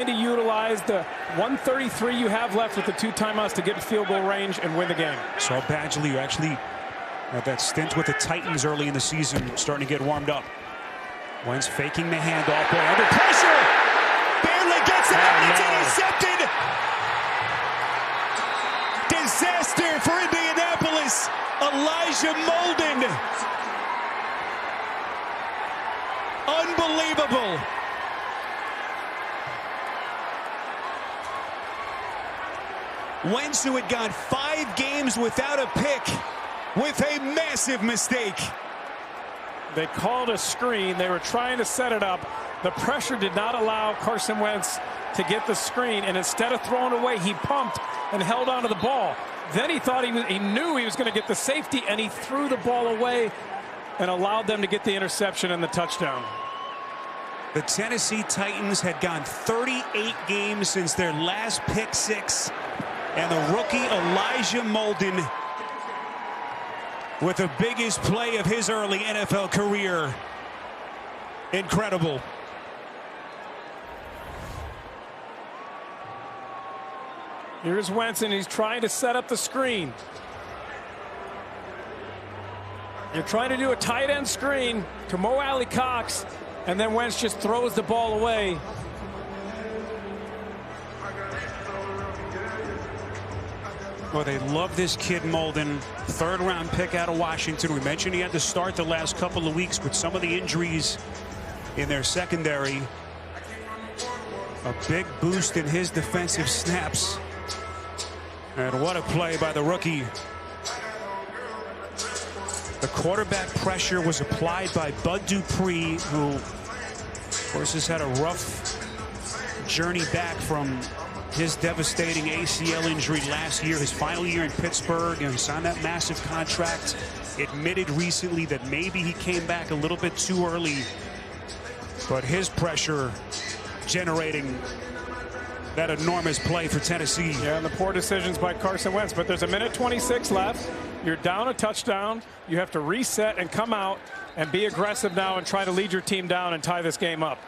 To utilize the 133 you have left with the 2 timeouts to get to field goal range and win the game. Saul Badgley, who actually had that stint with the Titans early in the season, starting to get warmed up. Wentz faking the handoff, boy, under pressure. Barely gets it out. It's intercepted. Disaster for Indianapolis. Elijah Molden. Unbelievable. Wentz, who had gone 5 games without a pick, with a massive mistake. They called a screen. They were trying to set it up. The pressure did not allow Carson Wentz to get the screen, and instead of throwing away, he pumped and held onto the ball. Then he thought he knew he was going to get the safety, and he threw the ball away and allowed them to get the interception and the touchdown. The Tennessee Titans had gone 38 games since their last pick 6. And the rookie Elijah Molden with the biggest play of his early NFL career. Incredible. Here's Wentz, and he's trying to set up the screen. You're trying to do a tight end screen to Mo Alley Cox, and then Wentz just throws the ball away. Well, they love this kid, Molden. 3rd-round pick out of Washington. We mentioned he had to start the last couple of weeks with some of the injuries in their secondary. A big boost in his defensive snaps. And what a play by the rookie. The quarterback pressure was applied by Bud Dupree, who, of course, has had a rough journey back from his devastating ACL injury last year, his final year in Pittsburgh, and signed that massive contract. Admitted recently that maybe he came back a little bit too early, but his pressure generating that enormous play for Tennessee. Yeah, and the poor decisions by Carson Wentz, but there's 1:26 left. You're down a touchdown. You have to reset and come out and be aggressive now and try to lead your team down and tie this game up.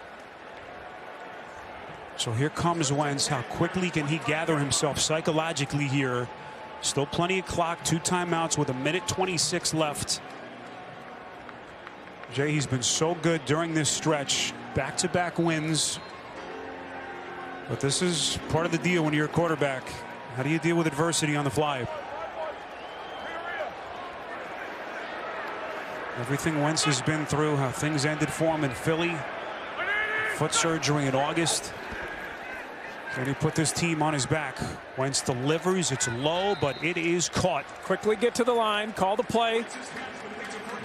So here comes Wentz. How quickly can he gather himself psychologically here? Still plenty of clock, 2 timeouts with 1:26 left. Jay, he's been so good during this stretch. Back-to-back wins. But this is part of the deal when you're a quarterback. How do you deal with adversity on the fly? Everything Wentz has been through, how things ended for him in Philly. Foot surgery in August. Can he put this team on his back? Wentz delivers. It's low, but it is caught. Quickly get to the line. Call the play.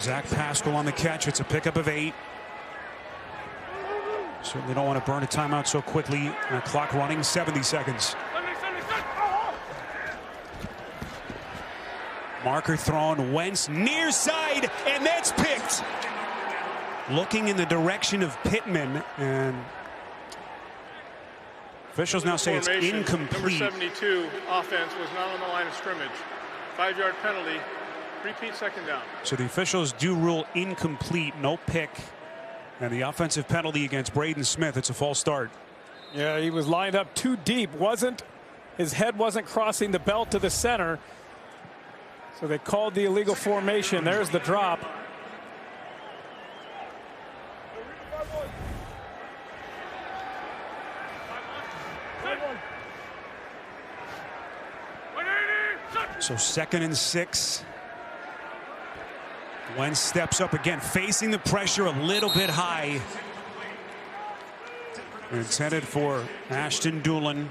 Zach Pascal on the catch. It's a pickup of 8. Certainly don't want to burn a timeout so quickly. And clock running, 70 seconds. Marker thrown. Wentz near side, and that's picked. Looking in the direction of Pittman, and officials now say it's incomplete. Number 72 offense was not on the line of scrimmage. 5-yard penalty. Repeat 2nd down. So the officials do rule incomplete, no pick. And the offensive penalty against Braden Smith, it's a false start. Yeah, he was lined up too deep. His head wasn't crossing the belt to the center. So they called the illegal formation. There's the drop. So 2nd and 6. Wentz steps up again, facing the pressure a little bit high. Intended for Ashton Doolin.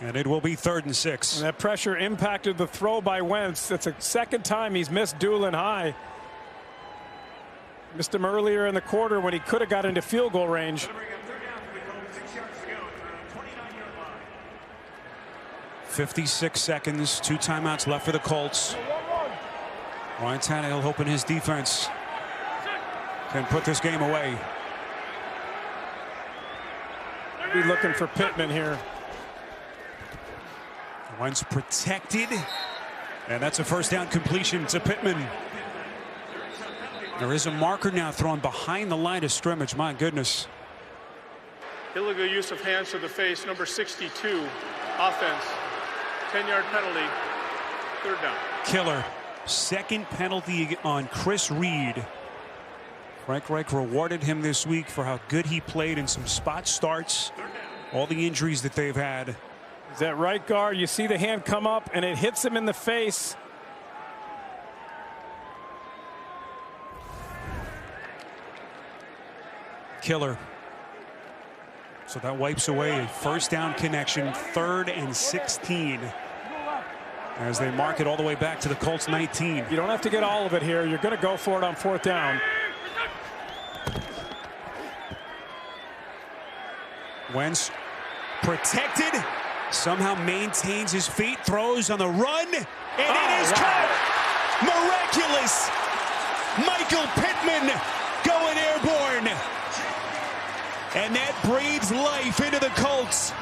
And it will be 3rd and 6. And that pressure impacted the throw by Wentz. That's a 2nd time he's missed Doolin high. Missed him earlier in the quarter when he could have got into field goal range. 56 seconds, 2 timeouts left for the Colts. Ryan Tannehill hoping his defense can put this game away. Be looking for Pittman here. Wentz protected, and that's a 1st down completion to Pittman. There is a marker now thrown behind the line of scrimmage. My goodness. Illegal use of hands to the face, number 62, offense. 10-yard penalty, 3rd down. Killer. Second penalty on Chris Reed. Frank Reich rewarded him this week for how good he played in some spot starts. All the injuries that they've had. Is that right guard? You see the hand come up and it hits him in the face. Killer. So that wipes away a first down connection. 3rd and 16. As they mark it all the way back to the Colts 19. You don't have to get all of it here. You're going to go for it on 4th down. Wentz protected. Somehow maintains his feet. Throws on the run. And it is caught. Miraculous. Michael Pittman going airborne. And that breathes life into the Colts.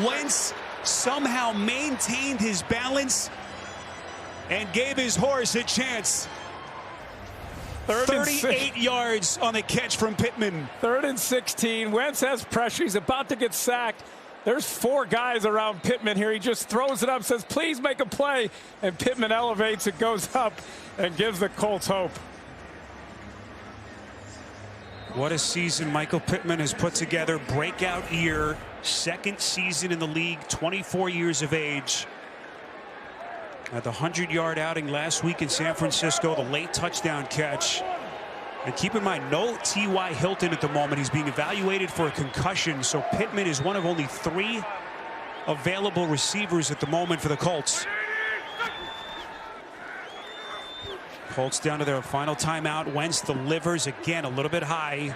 Wentz somehow maintained his balance and gave his horse a chance. 38 yards on the catch from Pittman. 3rd and 16. Wentz has pressure. He's about to get sacked. There's 4 guys around Pittman here. He just throws it up, says, please make a play. And Pittman elevates it, goes up, and gives the Colts hope. What a season Michael Pittman has put together. Breakout year. 2nd season in the league. 24 years of age. At the 100-yard outing last week in San Francisco, the late touchdown catch. And keep in mind, no T.Y. Hilton at the moment. He's being evaluated for a concussion, so Pittman is one of only 3 available receivers at the moment for the Colts. Colts down to their final timeout. Wentz delivers again a little bit high.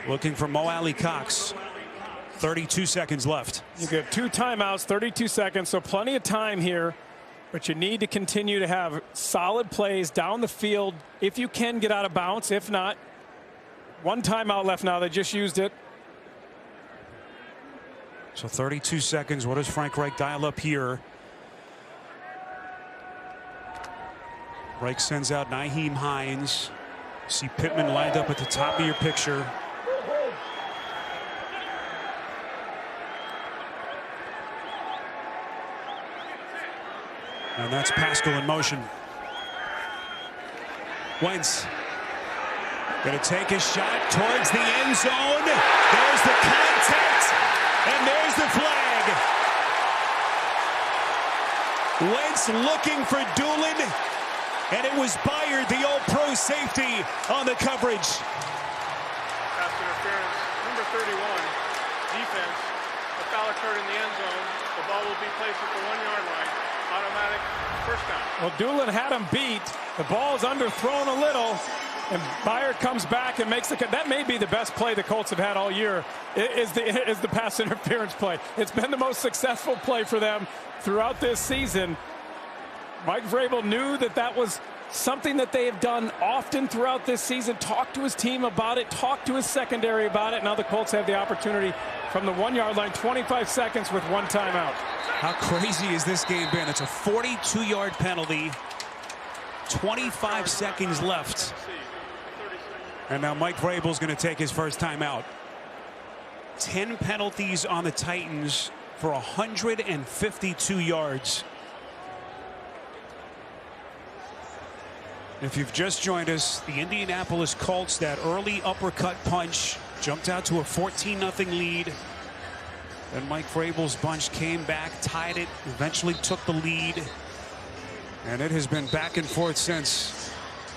Looking for Mo Alley Cox. 32 seconds left. You get 2 timeouts, 32 seconds, so plenty of time here. But you need to continue to have solid plays down the field if you can get out of bounds. If not, 1 timeout left now. They just used it. So 32 seconds. What does Frank Reich dial up here? Reich sends out Nyheim Hines. See Pittman lined up at the top of your picture. And that's Pascal in motion. Wentz going to take a shot towards the end zone. There's the contact, and there's the flag. Wentz looking for Doolin, and it was Byard, the all-pro safety, on the coverage. Pass interference, number 31, defense. A foul occurred in the end zone. The ball will be placed at the 1-yard line. Automatic first down. Well, Doolin had him beat. The ball's underthrown a little, and Byard comes back and makes the cut. That may be the best play the Colts have had all year, is the pass interference play. It's been the most successful play for them throughout this season. Mike Vrabel knew that that was something that they have done often throughout this season. Talked to his team about it, talked to his secondary about it. Now the Colts have the opportunity from the 1-yard line, 25 seconds with 1 timeout. How crazy is this game been? It's a 42-yard penalty. 25 seconds left. And now Mike Vrabel's going to take his first timeout. 10 penalties on the Titans for 152 yards. If you've just joined us, the Indianapolis Colts, that early uppercut punch, jumped out to a 14-0 lead. Then Mike Vrabel's bunch came back, tied it, eventually took the lead. And it has been back and forth since,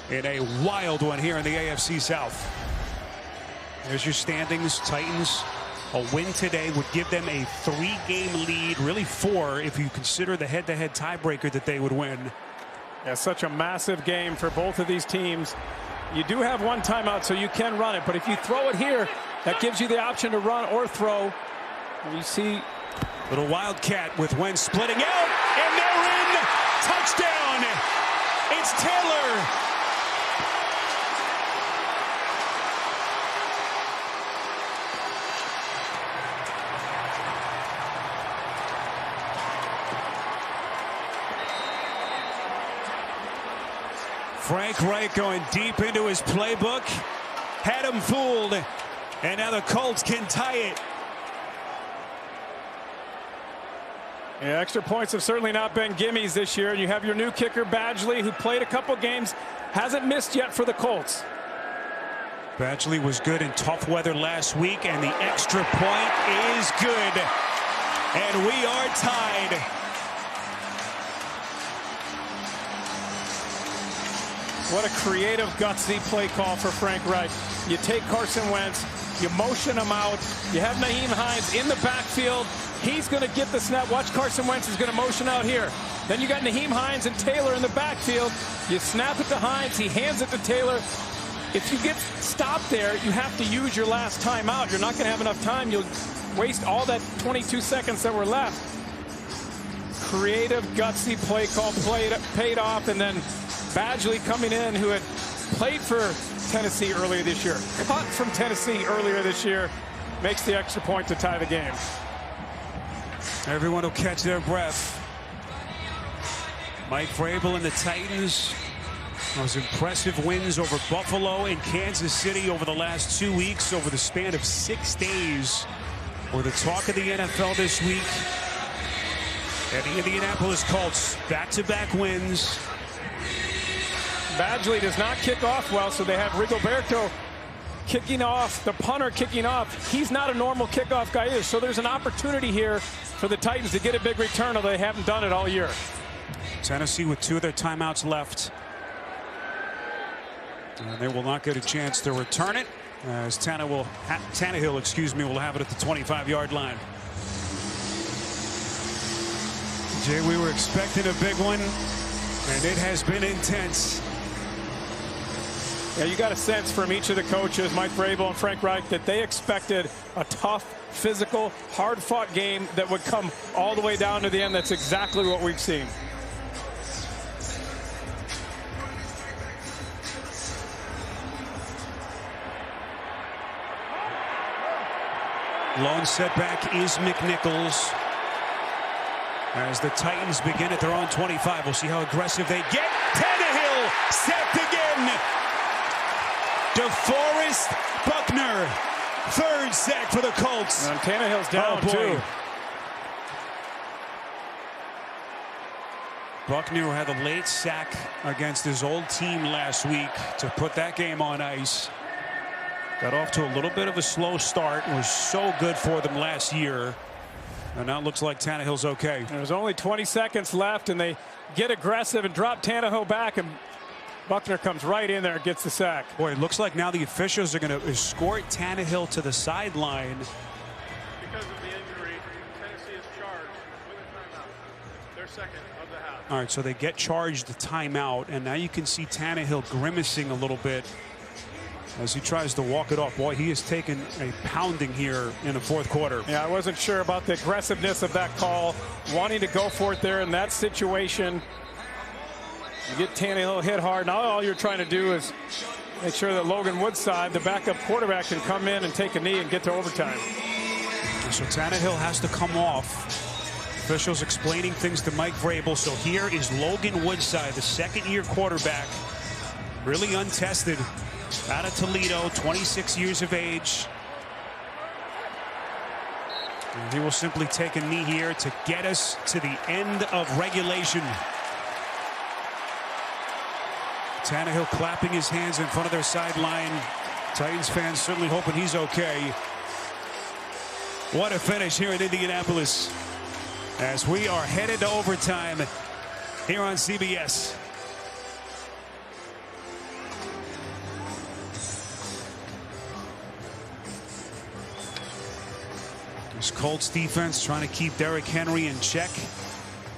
in a wild one here in the AFC South. There's your standings. Titans, a win today would give them a 3-game lead, really 4 if you consider the head-to-head tiebreaker that they would win. Yeah, such a massive game for both of these teams. You do have 1 timeout, so you can run it. But if you throw it here, that gives you the option to run or throw. And you see little wildcat with Wentz splitting out, and they're in. Touchdown. It's Taylor. Frank Reich going deep into his playbook. Had him fooled. And now the Colts can tie it. Yeah, extra points have certainly not been gimmies this year. And you have your new kicker, Badgley, who played a couple games, hasn't missed yet for the Colts. Badgley was good in tough weather last week, and the extra point is good. And we are tied. What a creative, gutsy play call for Frank Reich. You take Carson Wentz, you motion him out, you have Nyheim Hines in the backfield. He's going to get the snap. Watch, Carson Wentz is going to motion out here. Then you got Nyheim Hines and Taylor in the backfield. You snap it to Hines, he hands it to Taylor. If you get stopped there, you have to use your last timeout. You're not going to have enough time. You'll waste all that 22 seconds that were left. Creative, gutsy play call paid off, and then Badgley coming in, who had played for Tennessee earlier this year, cut from Tennessee earlier this year, makes the extra point to tie the game. Everyone will catch their breath. Mike Vrabel and the Titans. Those impressive wins over Buffalo and Kansas City over the last 2 weeks, over the span of 6 days. We're the talk of the NFL this week. And the Indianapolis Colts, back-to-back wins. Badgley does not kick off well, so they have Rigoberto kicking off, the punter kicking off. He's not a normal kickoff guy either, so there's an opportunity here for the Titans to get a big return, although they haven't done it all year. Tennessee with 2 of their timeouts left. And they will not get a chance to return it, as Tannehill, will have it at the 25-yard line. Jay, we were expecting a big one, and it has been intense. Yeah, you got a sense from each of the coaches, Mike Vrabel and Frank Reich, that they expected a tough, physical, hard-fought game that would come all the way down to the end. That's exactly what we've seen. Lone setback is McNichols. As the Titans begin at their own 25, we'll see how aggressive they get. Tannehill sacked again. DeForest Buckner, 3rd sack for the Colts. And Tannehill's down too. Buckner had a late sack against his old team last week to put that game on ice. Got off to a little bit of a slow start. Was so good for them last year. And now it looks like Tannehill's okay. There's only 20 seconds left, and they get aggressive and drop Tannehill back, and Buckner comes right in there and gets the sack. Boy, it looks like now the officials are going to escort Tannehill to the sideline. Because of the injury, Tennessee is charged with a timeout. Their second of the half. All right, so they get charged the timeout, and now you can see Tannehill grimacing a little bit as he tries to walk it off. Boy, he has taken a pounding here in the 4th quarter. Yeah, I wasn't sure about the aggressiveness of that call, wanting to go for it there in that situation. You get Tannehill hit hard. Now all you're trying to do is make sure that Logan Woodside, the backup quarterback, can come in and take a knee and get to overtime. So Tannehill has to come off. Officials explaining things to Mike Vrabel. So here is Logan Woodside, the 2nd-year quarterback, really untested, out of Toledo, 26 years of age. And he will simply take a knee here to get us to the end of regulation. Tannehill clapping his hands in front of their sideline. Titans fans certainly hoping he's okay. What a finish here in Indianapolis as we are headed to overtime here on CBS. This Colts defense trying to keep Derrick Henry in check.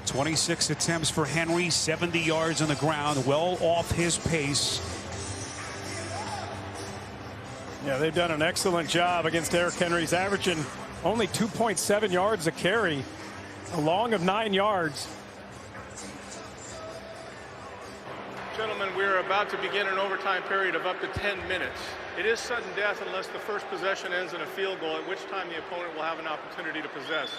26 attempts for Henry, 70 yards on the ground, well off his pace. Yeah, they've done an excellent job against Derrick Henry. He's averaging only 2.7 yards a carry, a long of 9 yards. Gentlemen, we're about to begin an overtime period of up to 10 minutes. It is sudden death unless the first possession ends in a field goal, at which time the opponent will have an opportunity to possess.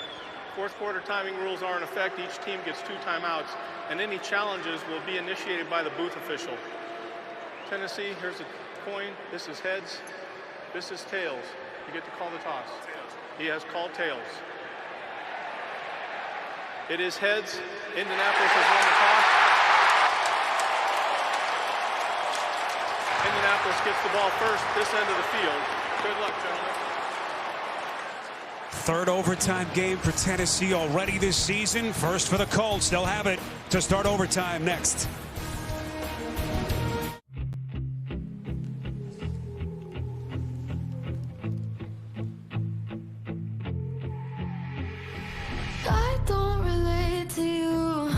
4th quarter timing rules are in effect. Each team gets 2 timeouts, and any challenges will be initiated by the booth official. Tennessee, here's a coin. This is heads. This is tails. You get to call the toss. He has called tails. It is heads. Indianapolis has won the toss. Indianapolis gets the ball first, this end of the field. Good luck, gentlemen. Third overtime game for Tennessee already this season. First for the Colts. They'll have it to start overtime next. I don't relate to you.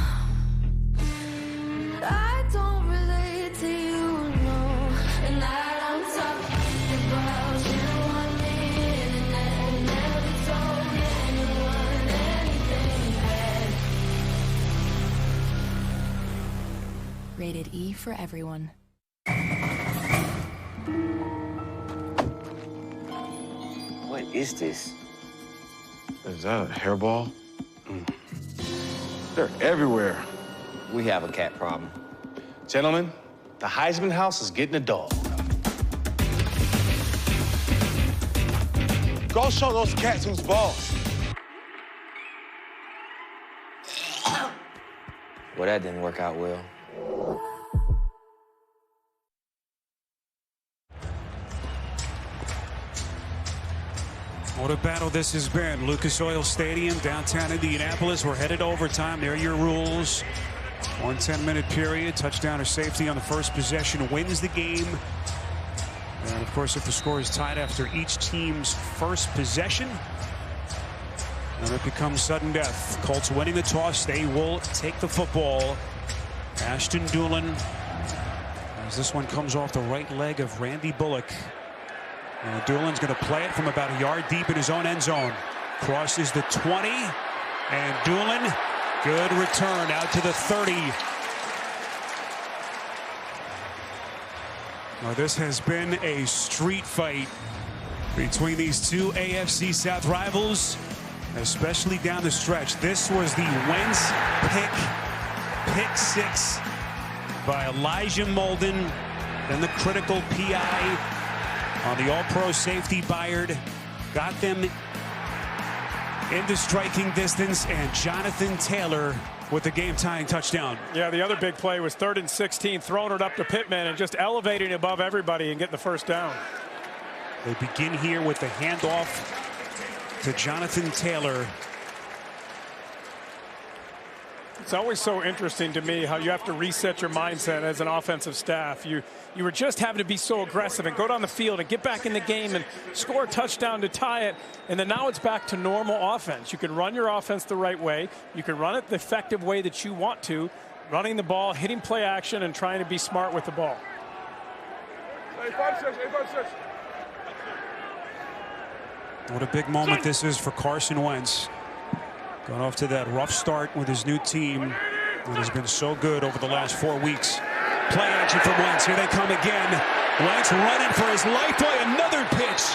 I don't relate to you, no. And I don't talk about you want me and never told anyone anything bad. Rated E for everyone. What is this? Is that a hairball? They're everywhere. We have a cat problem. Gentlemen, the Heisman House is getting a dog. Go show those cats who's boss. Well, that didn't work out well. What a battle this has been. Lucas Oil Stadium, downtown Indianapolis. We're headed to overtime. There are your rules. 1 10-minute period. Touchdown or safety on the first possession wins the game. And, of course, if the score is tied after each team's first possession, then it becomes sudden death. Colts winning the toss. They will take the football. Ashton Doolin, as this one comes off the right leg of Randy Bullock. And Doolin's going to play it from about a yard deep in his own end zone. Crosses the 20. And Doolin, good return out to the 30. Now, this has been a street fight between these two AFC South rivals, especially down the stretch. This was the Wentz pick six by Elijah Molden. Then the critical PI on the all-pro safety Byard. Got them into striking distance, and Jonathan Taylor with the game-tying touchdown. Yeah, the other big play was 3rd and 16, throwing it up to Pittman and just elevating above everybody and getting the first down. They begin here with the handoff to Jonathan Taylor. It's always so interesting to me how you have to reset your mindset as an offensive staff. You were just having to be so aggressive and go down the field and get back in the game and score a touchdown to tie it. And then now it's back to normal offense. You can run your offense the right way. You can run it the effective way that you want to, running the ball, hitting play action, and trying to be smart with the ball. 8-5-6, 8-5-6. What a big moment this is for Carson Wentz. Going off to that rough start with his new team that has been so good over the last 4 weeks. Play action from Wentz. Here they come again. Wentz running for his life. Boy, another pitch.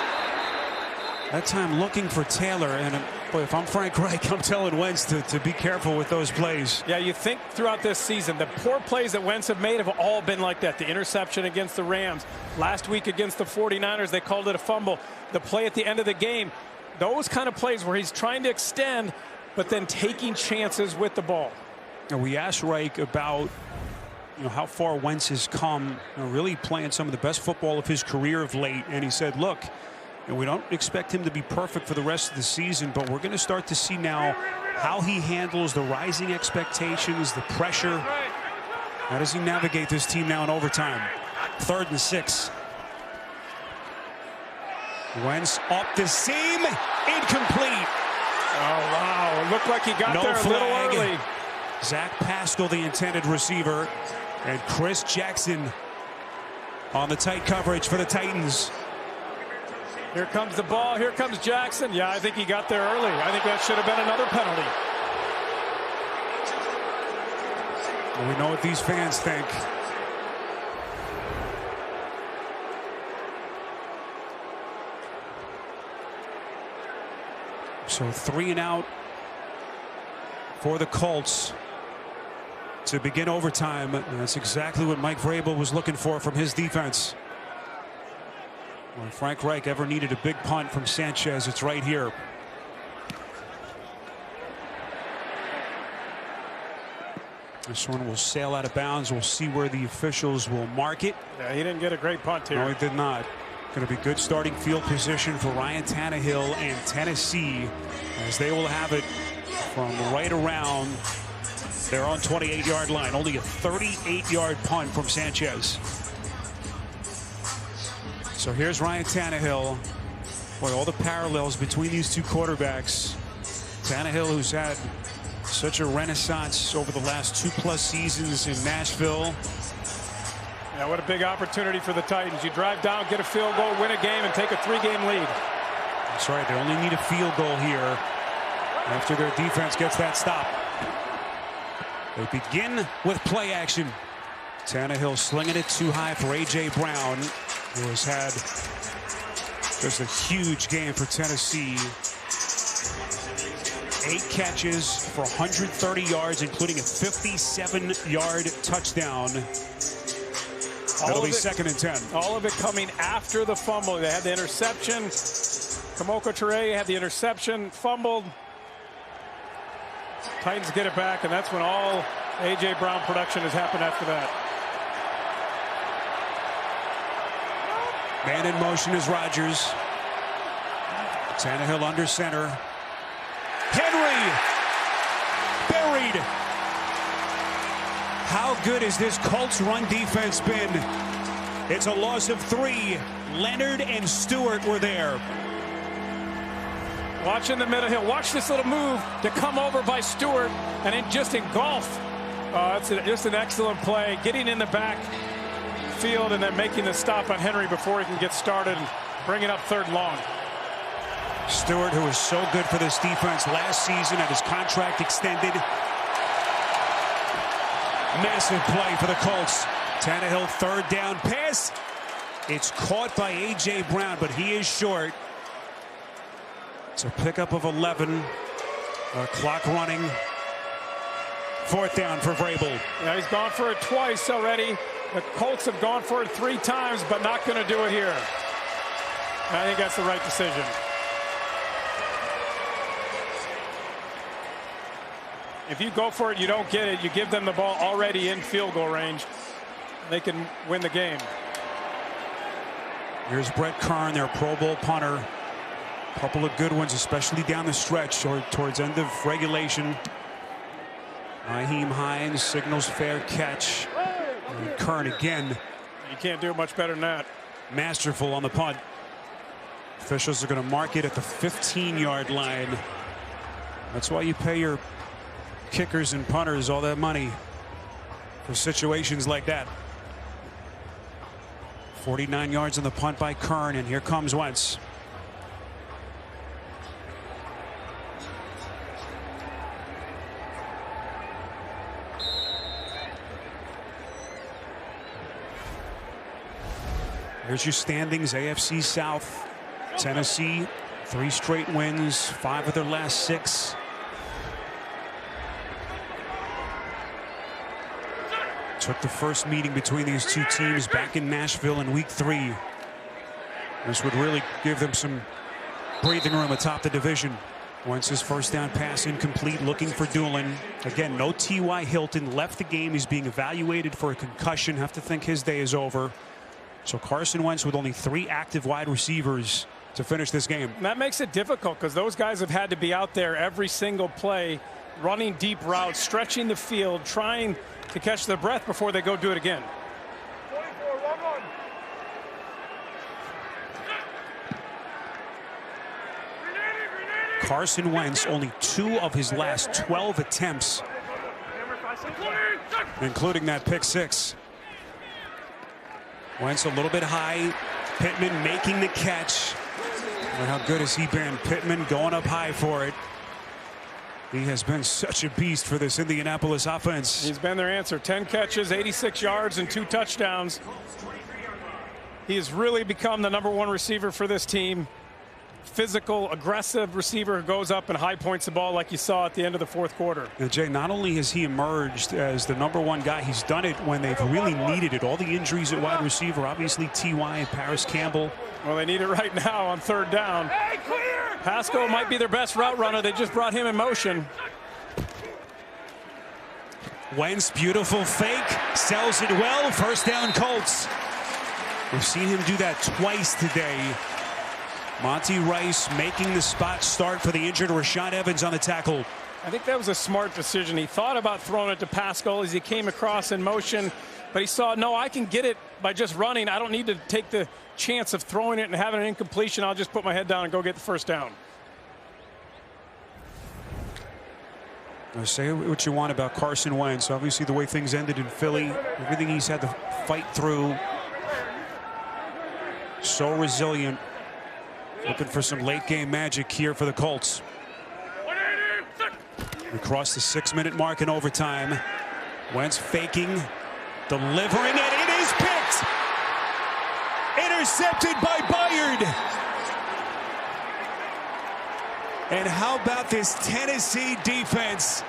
That time looking for Taylor. And boy, if I'm Frank Reich, I'm telling Wentz to be careful with those plays. Yeah, you think throughout this season, the poor plays that Wentz have made have all been like that. The interception against the Rams. Last week against the 49ers, they called it a fumble. The play at the end of the game. Those kind of plays where he's trying to extend, but then taking chances with the ball. And we asked Reich about how far Wentz has come, really playing some of the best football of his career of late. And he said, look, we don't expect him to be perfect for the rest of the season, but we're going to start to see now how he handles the rising expectations, the pressure. How does he navigate this team now in overtime? 3rd and 6. Wentz up the seam, incomplete. Oh, wow. It looked like he got there a little early. Zach Pascal, the intended receiver, and Chris Jackson on the tight coverage for the Titans. Here comes the ball. Here comes Jackson. Yeah, I think he got there early. I think that should have been another penalty. Well, we know what these fans think. So 3 and out for the Colts. to begin overtime. That's exactly what Mike Vrabel was looking for from his defense. When Frank Reich ever needed a big punt from Sanchez, it's right here. This one will sail out of bounds. We'll see where the officials will mark it. Yeah, he didn't get a great punt here. No, he did not. Going to be good starting field position for Ryan Tannehill and Tennessee, as they will have it from right around their own 28-yard line. Only a 38-yard punt from Sanchez. So here's Ryan Tannehill. Boy, all the parallels between these two quarterbacks. Tannehill, who's had such a renaissance over the last 2+ seasons in Nashville. Yeah, what a big opportunity for the Titans. You drive down, get a field goal, win a game, and take a 3-game lead. That's right. They only need a field goal here after their defense gets that stop. They begin with play action. Tannehill slinging it too high for A.J. Brown, who has had just a huge game for Tennessee. 8 catches for 130 yards, including a 57-yard touchdown. That'll be 2nd and 10. All of it coming after the fumble. They had the interception. Kamoko Toure had the interception, fumbled. Titans get it back, and that's when all A.J. Brown production has happened after that. Man in motion is Rodgers. Tannehill under center. Henry buried. How good has this Colts run defense been? It's a loss of 3. Leonard and Stewart were there. Watching the middle hill. Watch this little move to come over by Stewart and then just engulf. It's just an excellent play. Getting in the back field and then making the stop on Henry before he can get started and bring it up 3rd and long. Stewart, who was so good for this defense last season, had his contract extended. Massive play for the Colts. Tannehill, 3rd down pass. It's caught by A.J. Brown, but he is short. It's a pickup of 11. Clock running. 4th down for Vrabel. Yeah, he's gone for it twice already. The Colts have gone for it 3 times, but not going to do it here. And I think that's the right decision. If you go for it, you don't get it. You give them the ball already in field goal range. They can win the game. Here's Brett Kern, their Pro Bowl punter. A couple of good ones, especially down the stretch or towards end of regulation. Naheem Hines signals fair catch. And Kern again. You can't do it much better than that. Masterful on the punt. Officials are going to mark it at the 15-yard line. That's why you pay your kickers and punters all that money for situations like that. 49 yards on the punt by Kern, and here comes Wentz. Here's your standings. AFC South. Tennessee, 3 straight wins, 5 of their last 6. Took the first meeting between these two teams back in Nashville in week 3. This would really give them some breathing room atop the division. Wentz's 1st down pass incomplete, looking for Doolin. Again, no T.Y. Hilton left the game. He's being evaluated for a concussion. Have to think his day is over. So Carson Wentz with only 3 active wide receivers to finish this game. And that makes it difficult because those guys have had to be out there every single play, running deep routes, stretching the field, trying to catch their breath before they go do it again. Carson Wentz, only 2 of his last 12 attempts, including that pick 6. Wentz a little bit high. Pittman making the catch. And how good has he been? Pittman going up high for it. He has been such a beast for this Indianapolis offense. He's been their answer. 10 catches, 86 yards, and 2 touchdowns. He has really become the #1 receiver for this team. physical, aggressive receiver who goes up and high points the ball like you saw at the end of the fourth quarter. Now, Jay, not only has he emerged as the #1 guy, he's done it when they've really needed it. All the injuries at wide receiver, obviously T.Y. and Paris Campbell. Well, they need it right now on 3rd down. Pascal might be their best route runner. They just brought him in motion. Wentz, beautiful fake, sells it well. 1st down Colts. We've seen him do that twice today. Monty Rice making the spot start for the injured Rashad Evans on the tackle. I think that was a smart decision. He thought about throwing it to Pascal as he came across in motion, but he saw, no, I can get it by just running. I don't need to take the chance of throwing it and having an incompletion. I'll just put my head down and go get the 1st down. Say what you want about Carson Wentz. Obviously, the way things ended in Philly, everything he's had to fight through. So resilient. Looking for some late game magic here for the Colts. We crossed the 6-minute mark in overtime. Wentz faking, delivering it. It is picked. Intercepted by Byard. And how about this Tennessee defense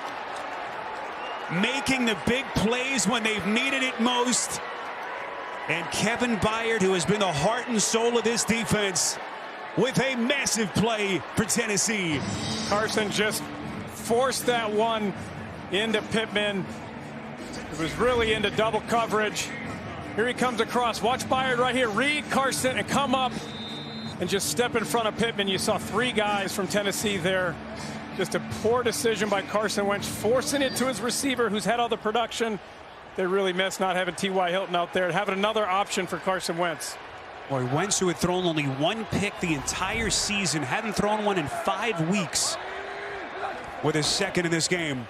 making the big plays when they've needed it most? And Kevin Byard, who has been the heart and soul of this defense, with a massive play for Tennessee. Carson just forced that one into Pittman. It was really into double coverage. Here he comes across. Watch Byard right here. Read Carson and come up and just step in front of Pittman. You saw 3 guys from Tennessee there. Just a poor decision by Carson Wentz, forcing it to his receiver who's had all the production. They really missed not having T.Y. Hilton out there and having another option for Carson Wentz. Boy, Wentz, who had thrown only 1 pick the entire season, hadn't thrown one in 5 weeks, with his 2nd in this game.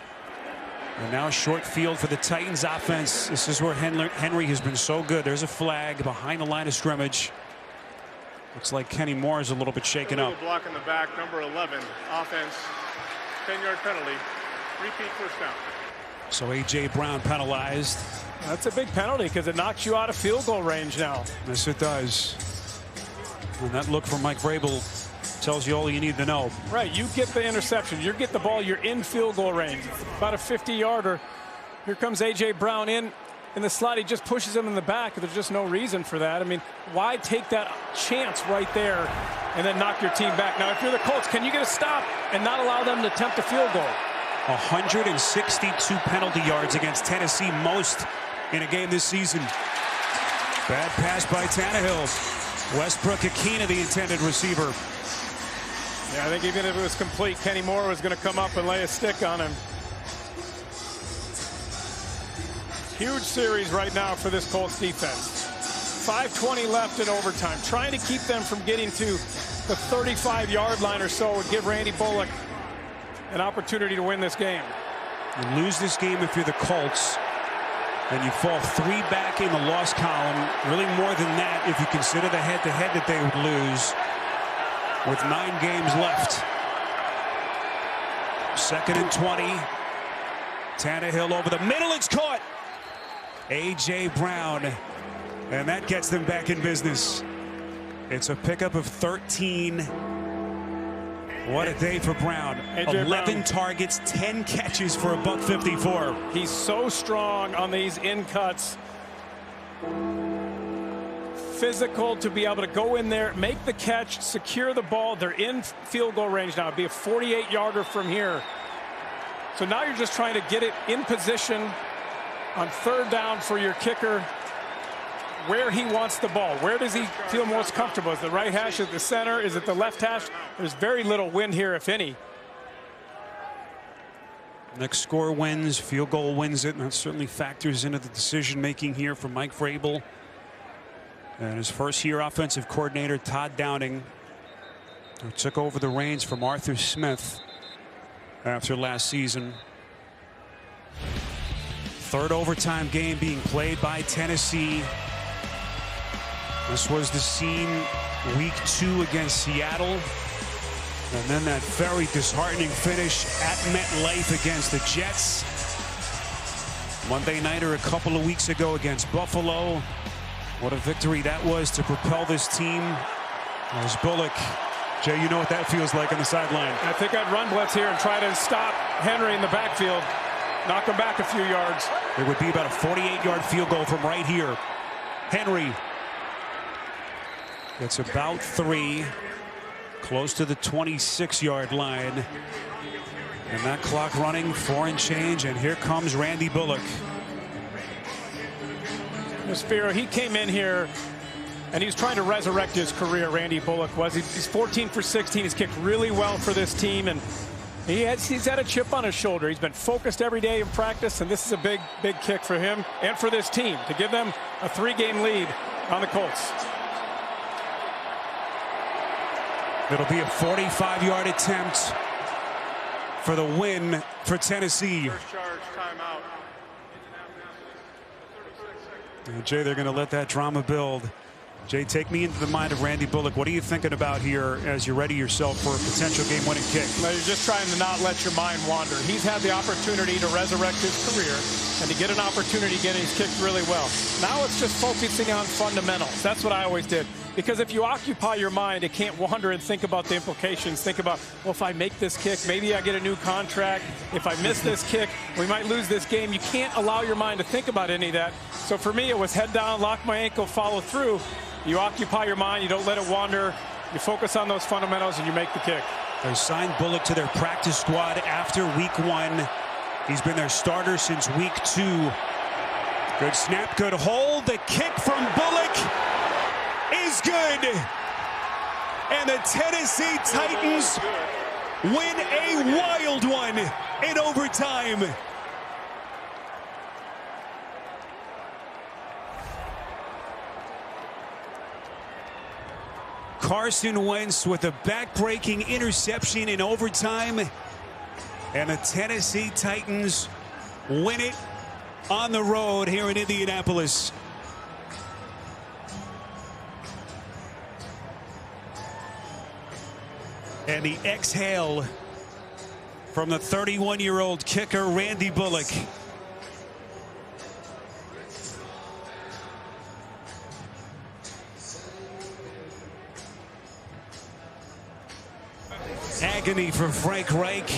And now short field for the Titans offense. This is where Henry has been so good. There's a flag behind the line of scrimmage. Looks like Kenny Moore is a little bit shaken up. Block in the back, number 11, offense, 10-yard penalty, repeat 1st down. So A.J. Brown penalized. That's a big penalty because it knocks you out of field goal range now. Yes, it does. And that look from Mike Vrabel tells you all you need to know. Right, you get the interception. You get the ball, you're in field goal range. About a 50-yarder. Here comes A.J. Brown in the slot. He just pushes him in the back. There's just no reason for that. I mean, why take that chance right there and then knock your team back? Now, if you're the Colts, can you get a stop and not allow them to attempt a field goal? 162 penalty yards against Tennessee, most in a game this season. Bad pass by Tannehill. Westbrook Akina, the intended receiver. Yeah, I think even if it was complete, Kenny Moore was going to come up and lay a stick on him. Huge series right now for this Colts defense. 5:20 left in overtime. Trying to keep them from getting to the 35-yard line or so would give Randy Bullock an opportunity to win this game. You lose this game if you're the Colts, and you fall 3 back in the loss column. Really more than that if you consider the head-to-head that they would lose with 9 games left. 2nd and 20. Tannehill over the middle. It's caught. A.J. Brown. And that gets them back in business. It's a pickup of 13. What a day for Brown. 11 targets, 10 catches for a $154. He's so strong on these in cuts. Physical to be able to go in there, make the catch, secure the ball. They're in field goal range now. It'd be a 48-yarder from here. So now you're just trying to get it in position on 3rd down for your kicker where he wants the ball. Where does he feel most comfortable? Is it the right hash? Is it the center? Is it the left hash? There's very little wind here, if any. Next score wins, field goal wins it, and that certainly factors into the decision making here for Mike Vrabel and his first year offensive coordinator Todd Downing, who took over the reins from Arthur Smith after last season. 3rd overtime game being played by Tennessee. This was the scene week 2 against Seattle. And then that very disheartening finish at MetLife against the Jets. Monday nighter a couple of weeks ago against Buffalo. What a victory that was to propel this team as Bullock Jay, you know what that feels like on the sideline. I think I'd run blitz here and try to stop Henry in the backfield. Knock him back a few yards. It would be about a 48-yard field goal from right here. Henry gets about 3, close to the 26-yard line. And that clock running, 4 and change, and here comes Randy Bullock. Spiro, he came in here and he was trying to resurrect his career. Randy Bullock was. He's 14 for 16. He's kicked really well for this team, and he's had a chip on his shoulder. He's been focused every day in practice, and this is a big kick for him and for this team to give them a 3-game lead on the Colts. It'll be a 45-yard attempt for the win for Tennessee. First charge, timeout. And Jay, they're going to let that drama build. Jay, take me into the mind of Randy Bullock. What are you thinking about here as you ready yourself for a potential game-winning kick? Well, you're just trying to not let your mind wander. He's had the opportunity to resurrect his career and to get an opportunity again. He's kicked really well. Now it's just focusing on fundamentals. That's what I always did. Because if you occupy your mind, it can't wander and think about the implications. Think about, well, if I make this kick, maybe I get a new contract. If I miss this kick, we might lose this game. You can't allow your mind to think about any of that. So for me, it was head down, lock my ankle, follow through. You occupy your mind, you don't let it wander, you focus on those fundamentals, and you make the kick. They signed Bullock to their practice squad after week 1. He's been their starter since week 2. Good snap, good hold. The kick from Bullock is good. And the Tennessee Titans win a wild one in overtime. Carson Wentz with a back-breaking interception in overtime. And the Tennessee Titans win it on the road here in Indianapolis. And the exhale from the 31-year-old kicker, Randy Bullock. Agony for Frank Reich.